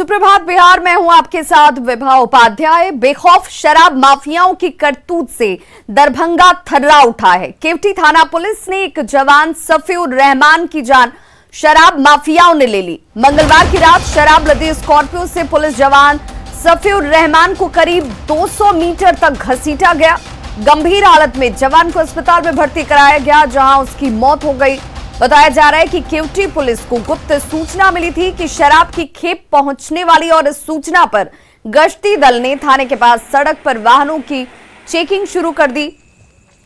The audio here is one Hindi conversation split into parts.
सुप्रभात बिहार में हूं आपके साथ विभा उपाध्याय। बेखौफ शराब माफियाओं की करतूत से दरभंगा थर्रा उठा है। केवटी थाना पुलिस ने एक जवान सफीउर रहमान की जान शराब माफियाओं ने ले ली। मंगलवार की रात शराब लदी स्कॉर्पियो से पुलिस जवान सफीउर रहमान को करीब 200 मीटर तक घसीटा गया। गंभीर हालत में जवान को अस्पताल में भर्ती कराया गया, जहां उसकी मौत हो गई। बताया जा रहा है कि केवटी पुलिस को गुप्त सूचना मिली थी कि शराब की खेप पहुंचने वाली, और इस सूचना पर गश्ती दल ने थाने के पास सड़क पर वाहनों की चेकिंग शुरू कर दी।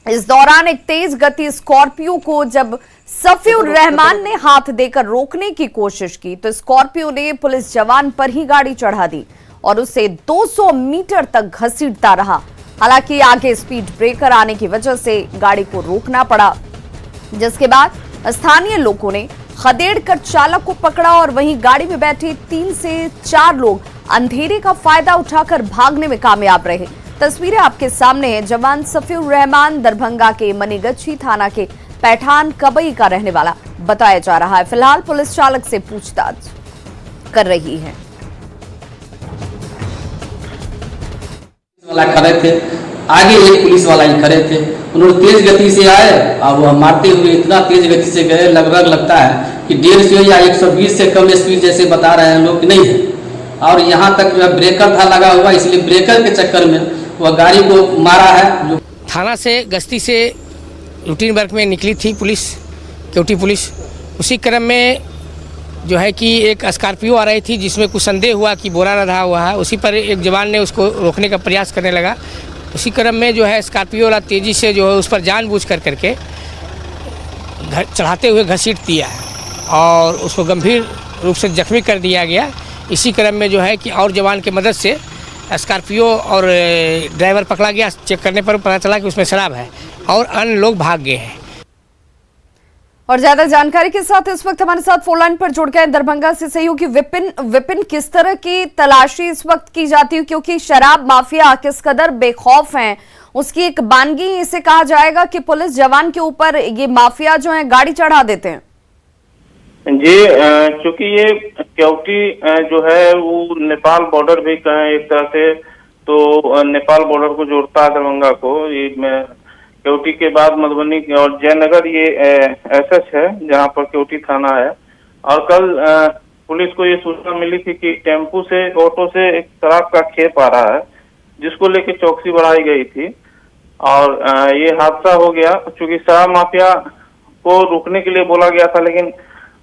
इस दौरान एक तेज गति स्कॉर्पियो को जब सफीउर रहमान ने हाथ देकर रोकने की कोशिश की तो स्कॉर्पियो ने पुलिस जवान पर ही गाड़ी चढ़ा दी और उसे 200 मीटर तक घसीटता रहा। हालांकि आगे स्पीड ब्रेकर आने की वजह से गाड़ी को रोकना पड़ा, जिसके बाद स्थानीय लोगों ने खदेड़ कर चालक को पकड़ा और वहीं गाड़ी में बैठे 3 से 4 लोग अंधेरे का फायदा उठाकर भागने में कामयाब रहे। तस्वीरें आपके सामने हैं। जवान सफीउर रहमान दरभंगा के मनीगछी थाना के पैठान कबई का रहने वाला बताया जा रहा है। फिलहाल पुलिस चालक से पूछताछ कर रही है। खड़े थे, आगे एक पुलिस वाला ही खड़े थे। उन्होंने तेज गति से आए और वो मारते हुए इतना तेज गति से गए, लगभग लगता है कि 150 या 120 से कम स्पीड जैसे बता रहे हैं लोग नहीं है। और यहाँ तक जो है ब्रेकर था लगा हुआ, इसलिए ब्रेकर के चक्कर में वह गाड़ी को मारा है। जो थाना से गश्ती से रूटीन वर्क में निकली थी पुलिस, केवटी पुलिस, उसी क्रम में जो है कि एक स्कॉर्पियो आ रही थी जिसमें कुछ संदेह हुआ कि बोरा रहा हुआ है। उसी पर एक जवान ने उसको रोकने का प्रयास करने लगा। उसी क्रम में जो है स्कॉर्पियो वाला तेज़ी से जो है उस पर जानबूझ करके चढ़ाते हुए घसीट दिया और उसको गंभीर रूप से जख्मी कर दिया गया। इसी क्रम में जो है कि और जवान की मदद से स्कॉर्पियो और ड्राइवर पकड़ा गया। चेक करने पर पता चला कि उसमें शराब है और अन्य लोग भाग गए हैं। और ज्यादा जानकारी के साथ इस वक्त हमारे साथ फोन लाइन पर जुड़ गए दरभंगा से सहयोगी विपिन, किस तरह की तलाशी इस वक्त की जाती है, क्योंकि शराब माफिया किस कदर बेखौफ हैं, उसकी एक बानगी इसे कहा जाएगा कि पुलिस जवान के ऊपर ये माफिया जो है गाड़ी चढ़ा देते हैं। जी, चूंकि ये केवटी जो है वो नेपाल बॉर्डर भी कहें एक तरह से, तो नेपाल बॉर्डर को जोड़ता है दरभंगा को। ये केवटी के बाद मधुबनी और जयनगर ये एसएच है जहां पर केवटी थाना है। और कल पुलिस को ये सूचना मिली थी कि टेम्पू से, ऑटो से एक शराब का खेप आ रहा है, जिसको लेके चौकसी बढ़ाई गई थी और ये हादसा हो गया। चूंकि शराब माफिया को रुकने के लिए बोला गया था, लेकिन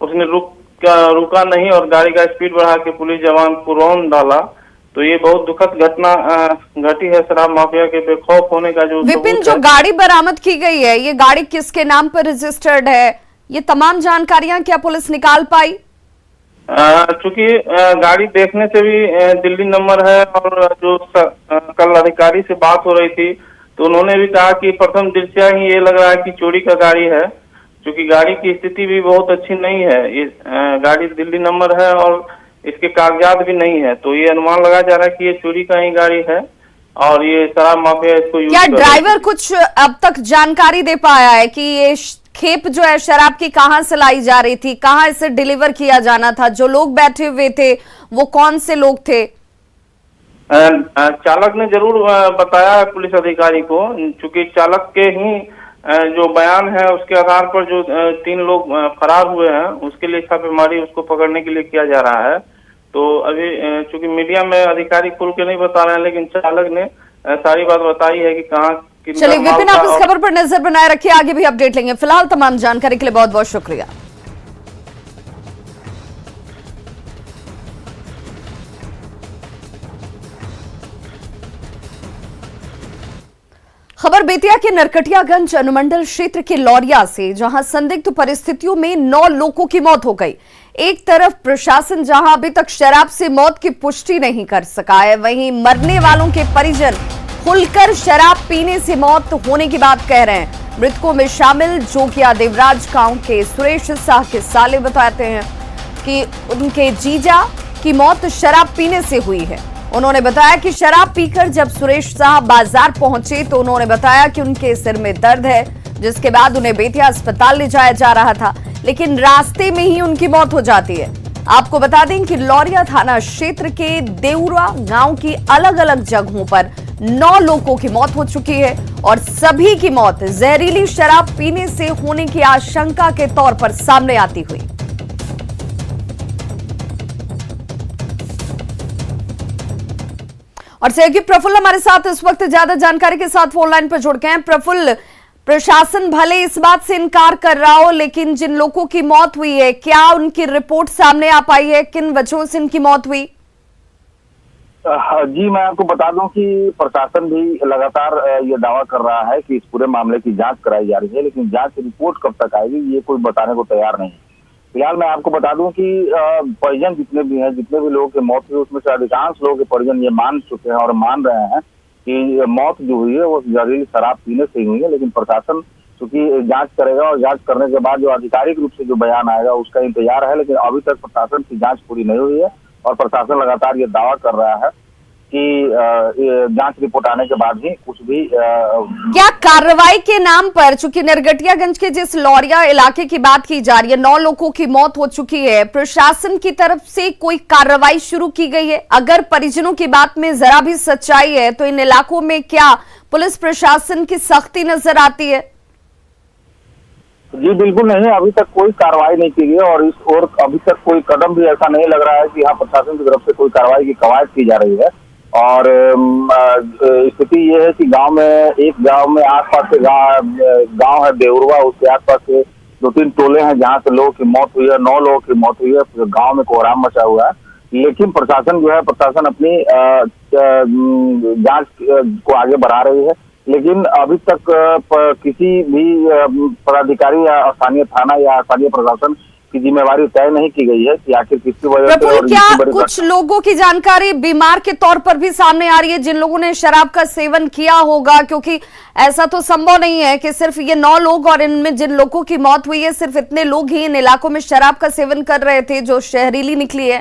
उसने रुका नहीं और गाड़ी का स्पीड बढ़ा के पुलिस जवान को रौंद डाला। तो ये बहुत दुखद घटना घटी है शराब माफिया के बेखौफ होने का। जो विपिन, जो गाड़ी बरामद की गई है, ये गाड़ी किसके नाम पर रजिस्टर्ड है, ये तमाम जानकारियां क्या पुलिस निकाल पाई? चूंकि गाड़ी देखने से भी दिल्ली नंबर है और जो कल अधिकारी से बात हो रही थी तो उन्होंने भी कहा कि प्रथम दृष्टया ही ये लग रहा है कि चोरी का गाड़ी है, क्योंकि गाड़ी की स्थिति भी बहुत अच्छी नहीं है। ये गाड़ी दिल्ली नंबर है और इसके कागजात भी नहीं है, तो ये अनुमान लगाया जा रहा है कि ये चोरी का ही गाड़ी है और ये शराब माफिया इसको यूज क्या ड्राइवर कुछ अब तक जानकारी दे पाया है कि ये खेप जो है शराब की कहां से लाई जा रही थी, कहां इसे डिलीवर किया जाना था, जो लोग बैठे हुए थे वो कौन से लोग थे? चालक ने जरूर बताया है पुलिस अधिकारी को, चूंकि चालक के ही जो बयान है उसके आधार पर जो 3 लोग फरार हुए हैं उसके लिए छापेमारी उसको पकड़ने के लिए किया जा रहा है। तो अभी चूंकि मीडिया में अधिकारी खुल के नहीं बता रहे हैं, लेकिन चालक ने सारी बात बताई है कि कहाँ। चलिए विपिन, आप इस खबर पर नजर बनाए रखिए, आगे भी अपडेट लेंगे। फिलहाल तमाम जानकारी के लिए बहुत बहुत शुक्रिया। खबर बेतिया के नरकटियागंज अनुमंडल क्षेत्र के लौरिया से, जहां संदिग्ध परिस्थितियों में 9 लोगों की मौत हो गई। एक तरफ प्रशासन जहां अभी तक शराब से मौत की पुष्टि नहीं कर सका है, वहीं मरने वालों के परिजन खुलकर शराब पीने से मौत होने की बात कह रहे हैं। मृतकों में शामिल जोगिया देवराज गांव के सुरेश शाह के साले बताते हैं कि उनके जीजा की मौत शराब पीने से हुई है। उन्होंने बताया कि शराब पीकर जब सुरेश साहब बाजार पहुंचे तो उन्होंने बताया कि उनके सिर में दर्द है, जिसके बाद उन्हें बेतिया अस्पताल ले जाया जा रहा था, लेकिन रास्ते में ही उनकी मौत हो जाती है। आपको बता दें कि लौरिया थाना क्षेत्र के देउरा गांव की अलग अलग जगहों पर 9 लोगों की मौत हो चुकी है और सभी की मौत जहरीली शराब पीने से होने की आशंका के तौर पर सामने आती हुई। और सहयोगी प्रफुल्ल हमारे साथ इस वक्त ज्यादा जानकारी के साथ फोन लाइन पर जुड़ गए हैं। प्रफुल्ल, प्रशासन भले इस बात से इनकार कर रहा हो, लेकिन जिन लोगों की मौत हुई है, क्या उनकी रिपोर्ट सामने आ पाई है? किन वजहों से इनकी मौत हुई? जी, मैं आपको बता दूं कि प्रशासन भी लगातार ये दावा कर रहा है कि इस पूरे मामले की जांच कराई जा रही है, लेकिन जांच रिपोर्ट कब तक आएगी ये कोई बताने को तैयार नहीं है। फिलहाल मैं आपको बता दूं कि परिजन जितने भी हैं, जितने भी लोगों की मौत हुई, उसमें से अधिकांश लोगों के परिजन ये मान चुके हैं और मान रहे हैं कि मौत जो हुई है वो जहरीली शराब पीने से ही हुई है। लेकिन प्रशासन चूंकि जांच करेगा और जांच करने के बाद जो आधिकारिक रूप से जो बयान आएगा उसका इंतजार है, लेकिन अभी तक प्रशासन की जांच पूरी नहीं हुई है और प्रशासन लगातार ये दावा कर रहा है कि जांच रिपोर्ट आने के बाद ही कुछ भी क्या कार्रवाई के नाम पर, चूंकि नरगटियागंज के जिस लौरिया इलाके की बात की जा रही है, 9 लोगों की मौत हो चुकी है, प्रशासन की तरफ से कोई कार्रवाई शुरू की गई है? अगर परिजनों की बात में जरा भी सच्चाई है तो इन इलाकों में क्या पुलिस प्रशासन की सख्ती नजर आती है? जी बिल्कुल नहीं, अभी तक कोई कार्रवाई नहीं की गई और इस ओर अभी तक कोई कदम भी ऐसा नहीं लग रहा है कि यहाँ प्रशासन की तरफ से कोई कार्रवाई की कवायद की जा रही है। और स्थिति ये है कि एक गांव में आसपास के गांव है देउरवा, उसके आसपास के 2-3 टोले हैं जहां से लोगों की मौत हुई है, 9 लोगों की मौत हुई है। गांव में कोहराम मचा हुआ है, लेकिन प्रशासन अपनी जांच को आगे बढ़ा रही है। लेकिन अभी तक किसी भी पदाधिकारी या स्थानीय थाना या स्थानीय प्रशासन की जिम्मेवारी तय नहीं की गई है कि आखिर किसकी वजह से। और क्या कुछ लोगों की जानकारी बीमार के तौर पर भी सामने आ रही है, जिन लोगों ने शराब का सेवन किया होगा? क्योंकि ऐसा तो संभव नहीं है कि सिर्फ ये 9 लोग और इनमें जिन लोगों की मौत हुई है सिर्फ इतने लोग ही इन इलाकों में शराब का सेवन कर रहे थे जो जहरीली निकली है।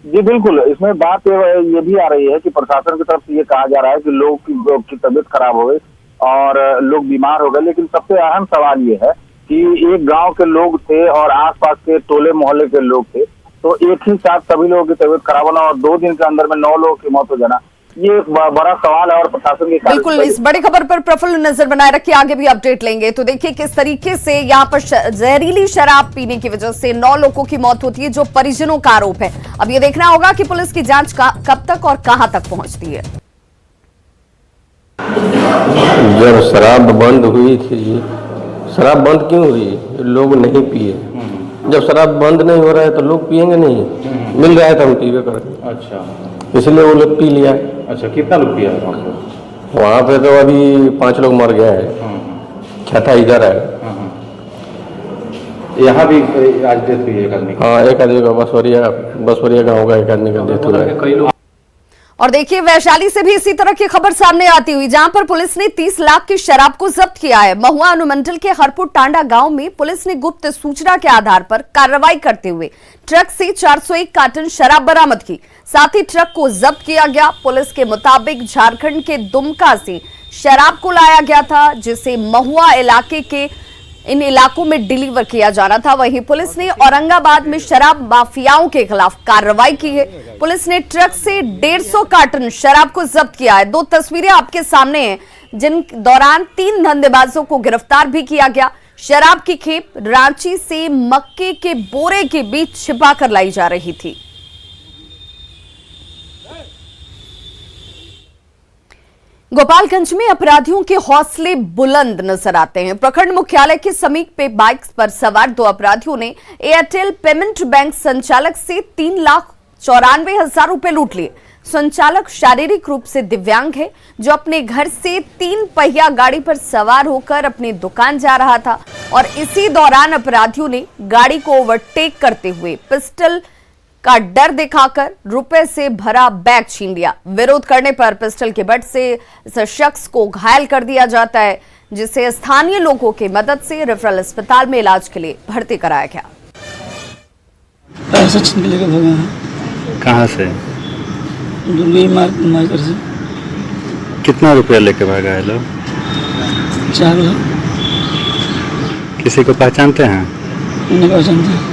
जी बिल्कुल, इसमें बात ये भी आ रही है कि प्रशासन की तरफ से ये कहा जा रहा है कि लोगों की तबीयत खराब हो गई और लोग बीमार हो गए, लेकिन सबसे अहम सवाल ये है कि एक गांव के लोग थे और आसपास के टोले मोहल्ले के लोग थे, तो एक ही साथ सभी लोगों की तबीयत खराब होना और 2 दिन के अंदर में 9 लोगों की मौत हो जाना, ये बड़ा सवाल है। और प्रशासन की बिल्कुल इस बड़ी खबर पर प्रफुल्ल नजर बनाए रखिए, आगे भी अपडेट लेंगे। तो देखिए किस तरीके से यहाँ पर जहरीली शराब पीने की वजह से 9 लोगों की मौत होती है, जो परिजनों का आरोप है। अब ये देखना होगा कि पुलिस की जांच कब तक और कहां तक पहुंचती है। जब शराब बंद हुई थी, शराब बंद क्यों हुई? लोग नहीं पिए। जब शराब बंद नहीं हो रहा है तो लोग पिएंगे नहीं, मिल रहा है तो हम पीवे करेंगे। अच्छा, इसलिए वो लोग पी लिया। अच्छा, कितना लोग पिया है वहाँ पे? तो अभी 5 लोग मर गए हैं, 6था इधर है। यहाँ भी आज डेथ हुई है एक आदमी? हाँ, एक आदमी का बसवरिया गाँव का एक आदमी का डेथ हुआ है। और देखिए वैशाली से भी इसी तरह की खबर सामने आती हुई, जहां पर पुलिस ने 30 लाख की शराब को जब्त किया है। महुआ अनुमंडल के हरपुर टांडा गांव में पुलिस ने गुप्त सूचना के आधार पर कार्रवाई करते हुए ट्रक से 401 कार्टन शराब बरामद की, साथ ही ट्रक को जब्त किया गया। पुलिस के मुताबिक झारखंड के दुमका से शराब को लाया गया था, जिसे महुआ इलाके के इन इलाकों में डिलीवर किया जाना था। वहीं पुलिस ने औरंगाबाद में शराब माफियाओं के खिलाफ कार्रवाई की है। पुलिस ने ट्रक से 150 कार्टन शराब को जब्त किया है। 2 तस्वीरें आपके सामने हैं, जिन दौरान 3 धंधेबाजों को गिरफ्तार भी किया गया। शराब की खेप रांची से मक्के के बोरे के बीच छिपा कर लाई जा रही थी। गोपालगंज में अपराधियों के हौसले बुलंद नजर आते हैं। प्रखंड मुख्यालय के समीप पे बाइक पर सवार 2 अपराधियों ने एयरटेल पेमेंट बैंक संचालक से 3,94,000 रुपए लूट लिए। संचालक शारीरिक रूप से दिव्यांग है, जो अपने घर से 3 पहिया गाड़ी पर सवार होकर अपनी दुकान जा रहा था और इसी दौरान अपराधियों ने गाड़ी को ओवरटेक करते हुए पिस्टल का डर दिखाकर रुपए से भरा बैग छीन लिया। विरोध करने पर पिस्टल के बट से इस शख्स को घायल कर दिया जाता है, जिसे स्थानीय लोगों की मदद से रेफरल अस्पताल में इलाज के लिए भर्ती कराया गया। पैसा छीन के लेकर भागे हैं। कहाँ से? दुर्गी मार्केट से। कितना रुपया लेके भागा है लोग? 4 लाख। किसी को पहचानते हैं? नहीं पहचानते।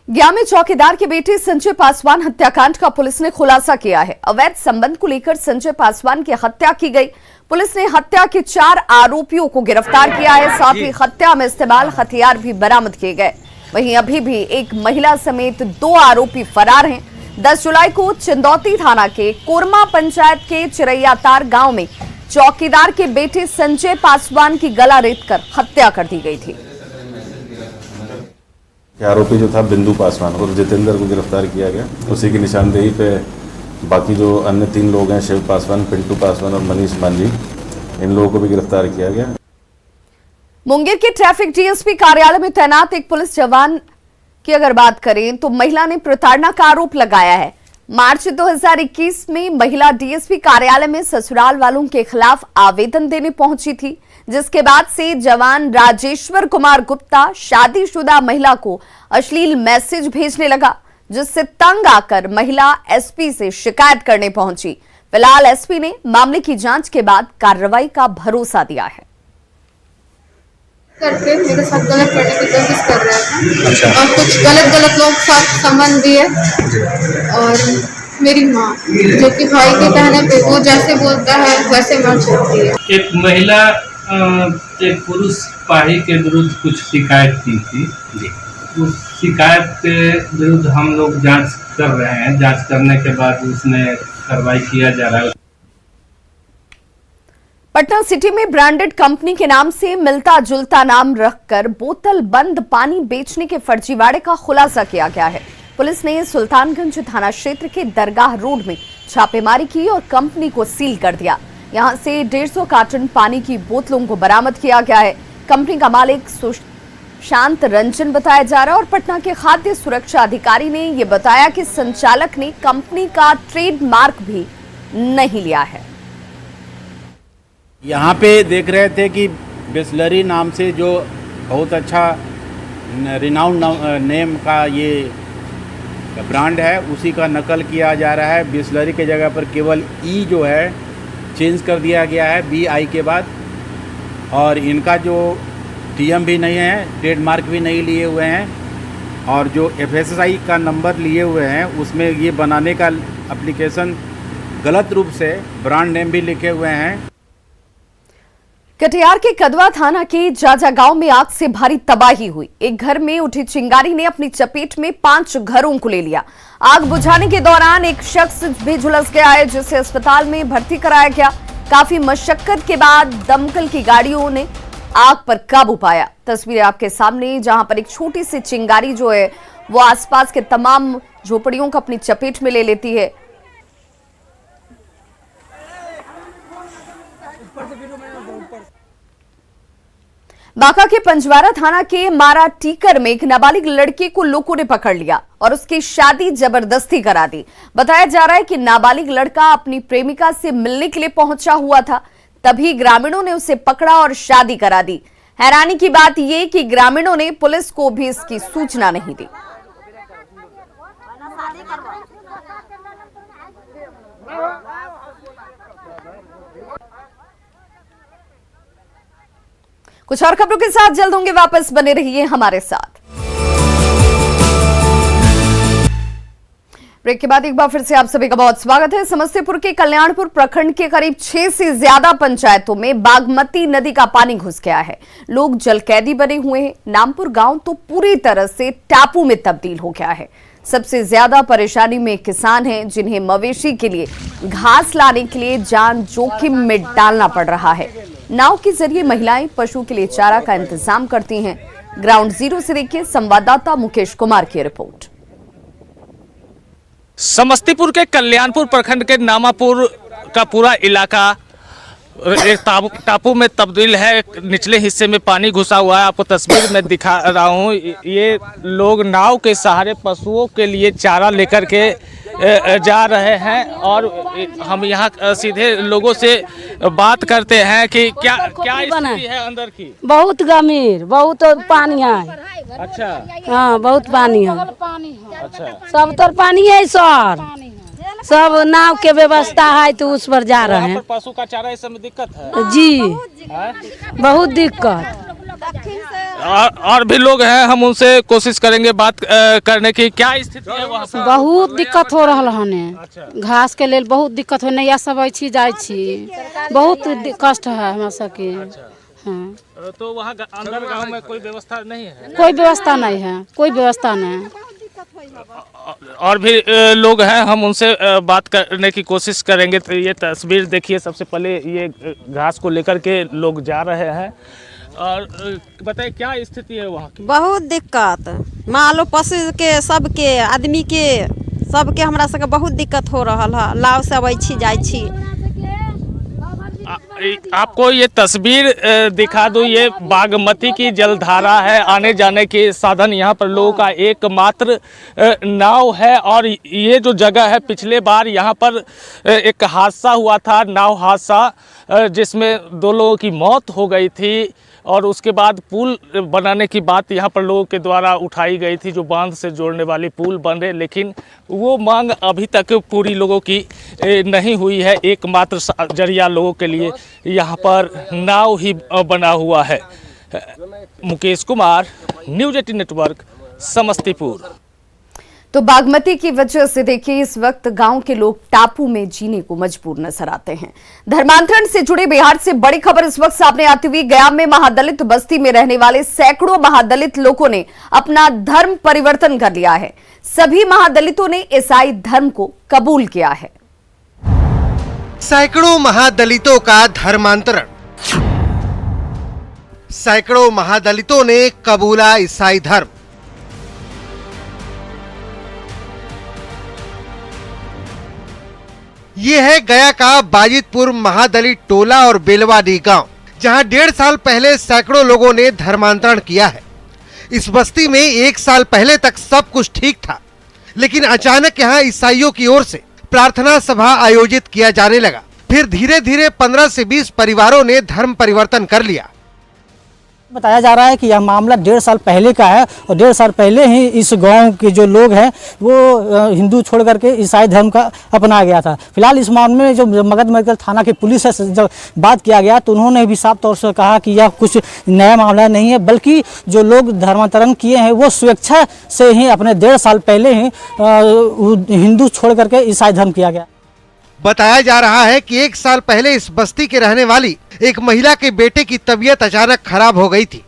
गया में चौकीदार के बेटे संजय पासवान हत्याकांड का पुलिस ने खुलासा किया है। अवैध संबंध को लेकर संजय पासवान की हत्या की गई। पुलिस ने हत्या के 4 आरोपियों को गिरफ्तार किया है। साथ ही हत्या में इस्तेमाल हथियार भी बरामद किए गए। वहीं अभी भी एक महिला समेत 2 आरोपी फरार हैं। 10 जुलाई को चिंदौती थाना के कोरमा पंचायत के चिरैयातार गांव में चौकीदार के बेटे संजय पासवान की गला रेतकर हत्या कर दी गई थी। आरोपी जो था बिंदु पासवान और जितेंद्र को गिरफ्तार किया गया। उसी की निशानदेही पे बाकी जो अन्य 3 लोग हैं, शिव पासवान, पिंटू पासवान और मनीष मांझी, इन लोगों को भी गिरफ्तार किया गया। मुंगेर के ट्रैफिक डीएसपी कार्यालय में तैनात एक पुलिस जवान की अगर बात करें तो महिला ने प्रताड़ना का आरोप लगाया है। मार्च 2021 में महिला डीएसपी कार्यालय में ससुराल वालों के खिलाफ आवेदन देने पहुंची थी, जिसके बाद से जवान राजेश्वर कुमार गुप्ता शादीशुदा महिला को अश्लील मैसेज भेजने लगा, जिससे तंग आकर महिला एसपी से शिकायत करने पहुंची। फिलहाल एसपी ने मामले की जांच के बाद कार्रवाई का भरोसा दिया है। करके मेरे साथ गलत करने की कोशिश कर रहा था। अच्छा। और कुछ गलत लोग साथ संबंध दिए और मेरी माँ जो कि भाई के कहने पे वो जैसे बोलता है वैसे मान सकती है। एक महिला एक पुरुष पाही के विरुद्ध कुछ शिकायत की थी। उस शिकायत के विरुद्ध हम लोग जांच कर रहे हैं। जांच करने के बाद उसमें कार्रवाई किया जा रहा है। पटना सिटी में ब्रांडेड कंपनी के नाम से मिलता जुलता नाम रखकर बोतल बंद पानी बेचने के फर्जीवाड़े का खुलासा किया गया है। पुलिस ने सुल्तानगंज थाना क्षेत्र के दरगाह रोड में छापेमारी की और कंपनी को सील कर दिया। यहां से 150 कार्टन पानी की बोतलों को बरामद किया गया है। कंपनी का मालिक शांत रंजन बताया जा रहा है और पटना के खाद्य सुरक्षा अधिकारी ने यह बताया कि संचालक ने कंपनी का ट्रेडमार्क भी नहीं लिया है। यहाँ पे देख रहे थे कि बिस्लरी नाम से जो बहुत अच्छा रिनाउंड नेम का ये ब्रांड है, उसी का नकल किया जा रहा है। बिस्लरी के जगह पर केवल ई जो है चेंज कर दिया गया है BI के बाद, और इनका जो TM भी नहीं है, ट्रेडमार्क भी नहीं लिए हुए हैं, और जो FSSI का नंबर लिए हुए हैं उसमें ये बनाने का एप्लीकेशन गलत रूप से ब्रांड नेम भी लिखे हुए हैं। कटिहार के कदवा थाना के जाजा गांव में आग से भारी तबाही हुई। एक घर में उठी चिंगारी ने अपनी चपेट में 5 घरों को ले लिया। आग बुझाने के दौरान एक शख्स भी झुलस गया है, जिसे अस्पताल में भर्ती कराया गया। काफी मशक्कत के बाद दमकल की गाड़ियों ने आग पर काबू पाया। तस्वीरें आपके सामने, जहां पर एक छोटी सी चिंगारी जो है वो आसपास के तमाम झोपड़ियों को अपनी चपेट में ले लेती है। बांका के पंजवारा थाना के मारा टीकर में एक नाबालिग लड़के को लोगों ने पकड़ लिया और उसकी शादी जबरदस्ती करा दी। बताया जा रहा है कि नाबालिग लड़का अपनी प्रेमिका से मिलने के लिए पहुंचा हुआ था, तभी ग्रामीणों ने उसे पकड़ा और शादी करा दी। हैरानी की बात यह कि ग्रामीणों ने पुलिस को भी इसकी सूचना नहीं दी। कुछ और खबरों के साथ जल्द होंगे वापस, बने रहिए हमारे साथ। ब्रेक के बाद एक बार फिर से आप सभी का बहुत स्वागत है। समस्तीपुर के कल्याणपुर प्रखंड के करीब 6 से ज्यादा पंचायतों में बागमती नदी का पानी घुस गया है। लोग जलकैदी बने हुए हैं। नामपुर गांव तो पूरी तरह से टापू में तब्दील हो गया है। सबसे ज्यादा परेशानी में किसान हैं, जिन्हें मवेशी के लिए घास लाने के लिए जान जोखिम में डालना पड़ रहा है। नाव के जरिए महिलाएं पशु के लिए चारा का इंतजाम करती हैं। ग्राउंड जीरो से देखिए संवाददाता मुकेश कुमार की रिपोर्ट। समस्तीपुर के कल्याणपुर प्रखंड के नामापुर का पूरा इलाका एक टापू में तब्दील है। निचले हिस्से में पानी घुसा हुआ है। आपको तस्वीर में दिखा रहा हूँ। ये लोग नाव के सहारे पशुओं के लिए चारा लेकर के जा रहे हैं और हम यहाँ सीधे लोगों से बात करते हैं कि क्या स्थिति है अंदर की। बहुत गंभीर, बहुत पानी है। अच्छा, हाँ बहुत पानी है। अच्छा, सब तर पानी है सर, सब नाव के व्यवस्था है तो उस पर जा रहे हैं। पशु का चारा इस समय दिक्कत है जी, बहुत दिक्कत। और भी लोग हैं, हम उनसे कोशिश करेंगे बात करने की। क्या स्थिति है वहाँ पर? बहुत दिक्कत हो रहा हने, घास के लेल बहुत दिक्कत हो, नैया सब आई जाए छी, बहुत कष्ट है हमरा सबके। हाँ। तो वहाँ अंदर गांव में कोई व्यवस्था नहीं है? कोई व्यवस्था नहीं है, कोई व्यवस्था नहीं। और भी लोग हैं, हम उनसे बात करने की कोशिश करेंगे। तो ये तस्वीर देखिए, सबसे पहले ये घास को लेकर के लोग जा रहे हैं। और बताइए क्या स्थिति है वहाँ की? बहुत दिक्कत, मालो पशु के, सबके, आदमी के, सबके हमरा सबके बहुत दिक्कत हो रहा है। लाव से अबै छी जाय छी। आपको ये तस्वीर दिखा दूं, ये बागमती की जलधारा है, आने जाने के साधन यहाँ पर लोगों का एकमात्र नाव है। और ये जो जगह है, पिछले बार यहाँ पर एक हादसा हुआ था, नाव हादसा, जिसमें 2 लोगों की मौत हो गई थी। और उसके बाद पुल बनाने की बात यहाँ पर लोगों के द्वारा उठाई गई थी, जो बांध से जोड़ने वाली पुल बने, लेकिन वो मांग अभी तक पूरी लोगों की नहीं हुई है। एकमात्र जरिया लोगों के लिए यहाँ पर नाव ही बना हुआ है। Mukesh Kumar, news 18 network, Samastipur. तो बागमती की वजह से देखिए इस वक्त गांव के लोग टापू में जीने को मजबूर नजर आते हैं। धर्मांतरण से जुड़े बिहार से बड़ी खबर इस वक्त सामने आती हुई, गया में महादलित बस्ती में रहने वाले सैकड़ों महादलित लोगों ने अपना धर्म परिवर्तन कर लिया है। सभी महादलितों ने ईसाई धर्म को कबूल किया है। सैकड़ों महादलितों का धर्मांतरण, सैकड़ों महादलितों ने कबूला ईसाई धर्म। ये है गया का बाजितपुर महादलित टोला और बेलवाडी गांव, जहां 1.5 साल पहले सैकड़ों लोगों ने धर्मांतरण किया है। इस बस्ती में 1 साल पहले तक सब कुछ ठीक था, लेकिन अचानक यहां ईसाइयों की ओर से प्रार्थना सभा आयोजित किया जाने लगा। फिर धीरे धीरे 15 से 20 परिवारों ने धर्म परिवर्तन कर लिया। बताया जा रहा है कि यह मामला 1.5 साल पहले का है और 1.5 साल पहले ही इस गांव के जो लोग हैं वो हिंदू छोड़ करके ईसाई धर्म का अपना गया था। फिलहाल इस मामले में जो मगध थाना की पुलिस से जब बात किया गया तो उन्होंने भी साफ तौर से कहा कि यह कुछ नया मामला नहीं है, बल्कि जो लोग धर्मांतरण किए हैं वो स्वेच्छा से ही अपने 1.5 साल पहले ही हिंदू छोड़ करके ईसाई धर्म किया गया। बताया जा रहा है कि 1 साल पहले इस बस्ती के रहने वाली एक महिला के बेटे की तबीयत अचानक खराब हो गई थी।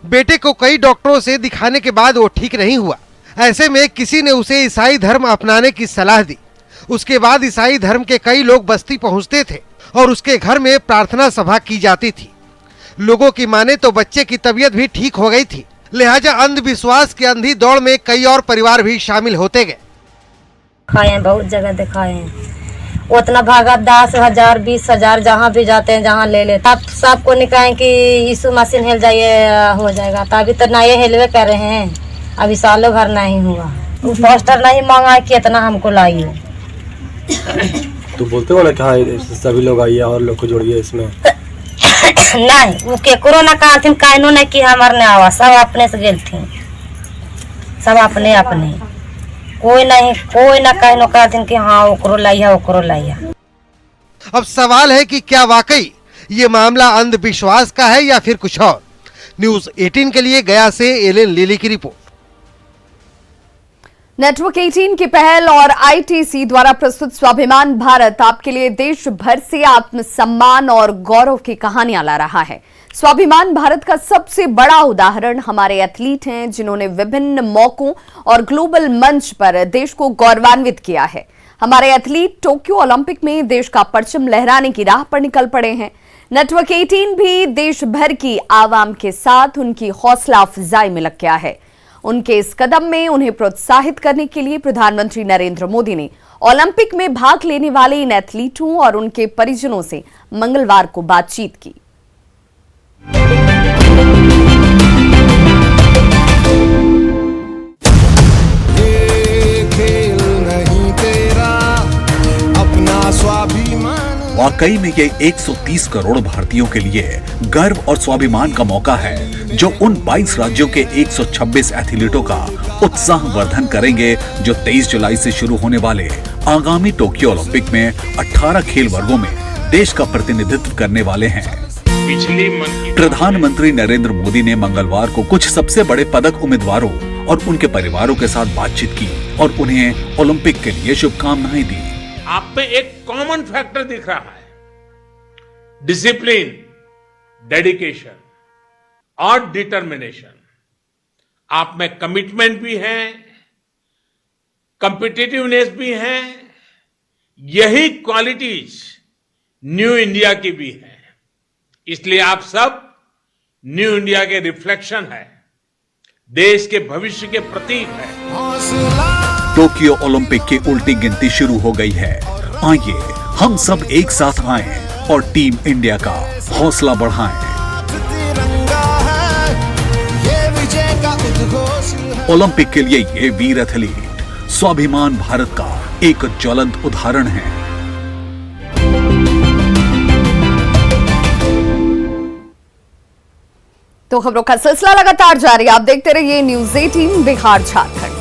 बेटे को कई डॉक्टरों से दिखाने के बाद वो ठीक नहीं हुआ। ऐसे में किसी ने उसे ईसाई धर्म अपनाने की सलाह दी। उसके बाद ईसाई धर्म के कई लोग बस्ती पहुंचते थे और उसके घर में प्रार्थना सभा की जाती थी। लोगों की माने तो बच्चे की तबीयत भी ठीक हो गई थी, लिहाजा अंधविश्वास की अंधी दौड़ में कई और परिवार भी शामिल होते गए। बहुत जगह दिखाए हैं, उतना भागा 10,000 20,000 जहाँ भी जाते हैं, जहाँ ले लेते, अब सबको निकाय कि यीशु मसीह हिल जाइए हो जाएगा। तो अभी तो नए हिलवे कर रहे हैं, अभी सालों भर नहीं हुआ। वो पोस्टर नहीं मांगा कि इतना हमको लाइए। तो बोलते हो ना कि सभी लोग आइए और लोग को जोड़िए इसमें। नहीं, वो केकरो ना कहा थी, कानू नहीं कि हमारे ने आवा, सब अपने से गेल थी, सब अपने अपने, कोई ना कहनो कहते कि हाँ ओकरो लाइया। अब सवाल है कि क्या वाकई ये मामला अंधविश्वास का है या फिर कुछ और। न्यूज़ 18 के लिए गया से एलेन लिली की रिपोर्ट। नेटवर्क 18 की पहल और आईटीसी द्वारा प्रस्तुत स्वाभिमान भारत आपके लिए देश भर से आत्मसम्मान और गौरव की कहानियां ला रहा है। स्वाभिमान भारत का सबसे बड़ा उदाहरण हमारे एथलीट हैं, जिन्होंने विभिन्न मौकों और ग्लोबल मंच पर देश को गौरवान्वित किया है। हमारे एथलीट टोक्यो ओलंपिक में देश का परचम लहराने की राह पर निकल पड़े हैं। नेटवर्क 18 भी देश भर की आवाम के साथ उनकी हौसला अफजाई में लग गया है। उनके इस कदम में उन्हें प्रोत्साहित करने के लिए प्रधानमंत्री नरेंद्र मोदी ने ओलंपिक में भाग लेने वाले इन एथलीटों और उनके परिजनों से मंगलवार को बातचीत की। वाकई में ये 130 करोड़ भारतीयों के लिए गर्व और स्वाभिमान का मौका है, जो उन 22 राज्यों के 126 एथलीटों का उत्साहवर्धन करेंगे, जो 23 जुलाई से शुरू होने वाले आगामी टोक्यो ओलंपिक में 18 खेल वर्गों में देश का प्रतिनिधित्व करने वाले हैं। पिछली मन की प्रधानमंत्री नरेंद्र मोदी ने मंगलवार को कुछ सबसे बड़े पदक उम्मीदवारों और उनके परिवारों के साथ बातचीत की और उन्हें ओलंपिक के लिए शुभकामनाएं दी। आप में एक कॉमन फैक्टर दिख रहा है, डिसिप्लिन, डेडिकेशन और डिटर्मिनेशन। आप में कमिटमेंट भी है, कॉम्पिटिटिवनेस भी है। यही क्वालिटीज न्यू इंडिया की भी है। इसलिए आप सब न्यू इंडिया के रिफ्लेक्शन है, देश के भविष्य के प्रतीक है। टोक्यो ओलंपिक की उल्टी गिनती शुरू हो गई है। आइए हम सब एक साथ आएं और टीम इंडिया का हौसला बढ़ाएं। ओलंपिक के लिए ये वीर एथलीट स्वाभिमान भारत का एक ज्वलंत उदाहरण है। तो खबरों का सिलसिला लगातार जारी, आप देखते रहिए न्यूज़ 18 बिहार झारखंड।